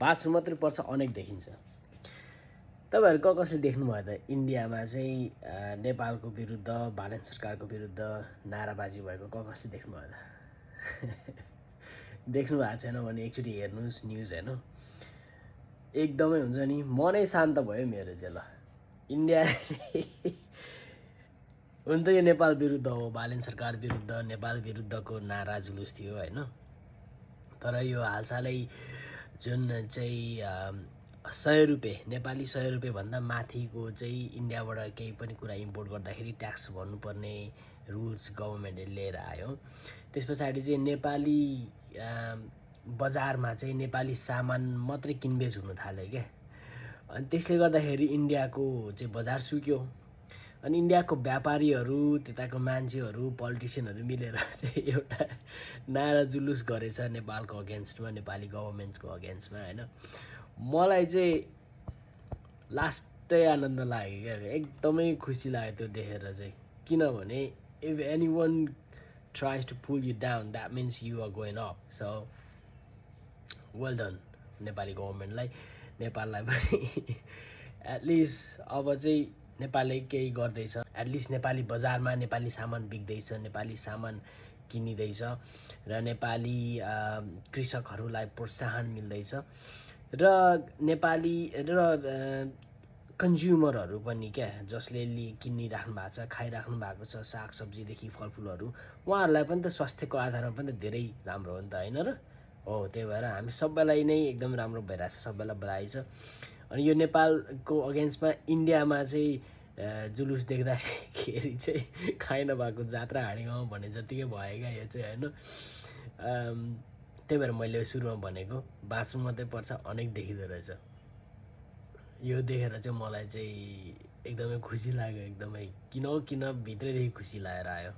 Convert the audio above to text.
बाँच्नु मात्रै पर्छ अनेक देखिन्छ। तपाईँहरू कसले देख्नुभयो त इन्डियामा चाहिँ नेपालको विरुद्ध बालन सरकारको विरुद्ध नाराबाजी भएको कसले देख्नुभयो त? देख्नु भएको छैन भने एकचोटि हेर्नुहोस् न्युज होइन, एकदमै हुन्छ नि मनै शान्त भयो मेरो चाहिँ। ल इन्डिया हुन त यो नेपाल विरुद्ध हो, बालन सरकार विरुद्ध नेपाल विरुद्धको नारा जुलुस थियो होइन, तर यो हालसालै जुन चाहिँ 100 रुपियाँ नेपाली 100 रुपियाँभन्दा माथिको चाहिँ इन्डियाबाट केही पनि कुरा इम्पोर्ट गर्दाखेरि ट्याक्स भर्नुपर्ने रुल्स गभर्मेन्टले लिएर आयो। त्यस पछाडि चाहिँ नेपाली बजारमा चाहिँ नेपाली सामान मात्रै किनबेच हुन थाल्यो क्या। अनि त्यसले गर्दाखेरि इन्डियाको चाहिँ बजार सुक्यो। अनि इन्डियाको व्यापारीहरू त्यताको मान्छेहरू पोलिटिसियनहरू मिलेर चाहिँ एउटा नारा जुलुस गरेछ नेपालको अगेन्स्टमा, नेपाली गभर्मेन्टको अगेन्स्टमा होइन। मलाई चाहिँ लास्टै आनन्द लाग्यो क्या, एकदमै खुसी लाग्यो त्यो देखेर चाहिँ। किनभने if any one tries to pull you down that means you are going up. So well done Nepali गभर्मेन्टलाई, नेपाललाई पनि एटलिस्ट अब चाहिँ नेपालले केही गर्दैछ, एटलिस्ट नेपाली बजारमा नेपाली सामान बिक्दैछ, नेपाली सामान किनिँदैछ र नेपाली कृषकहरूलाई प्रोत्साहन मिल्दैछ र नेपाली र कन्ज्युमरहरू पनि क्या जसले किनिराख्नु भएको छ, खाइराख्नु भएको छ सागसब्जीदेखि फलफुलहरू, उहाँहरूलाई पनि त स्वास्थ्यको आधारमा पनि त धेरै राम्रो हो नि त होइन र हो। त्यही भएर हामी सबैलाई नै एकदम राम्रो भइरहेछ, सबैलाई बधाई छ। अनि यो नेपालको अगेन्स्टमा इन्डियामा चाहिँ जुलुस देख्दाखेरि चाहिँ खाइ नभएको जात्रा हाँडी गाउँ भने जतिकै भयो क्या यो चाहिँ होइन। त्यही भएर मैले सुरुमा भनेको बाँच्नु मात्रै पर्छ अनेक देखिँदो रहेछ। यो देखेर चाहिँ मलाई चाहिँ एकदमै खुसी लाग्यो, एकदमै किन भित्रैदेखि खुसी लागेर आयो।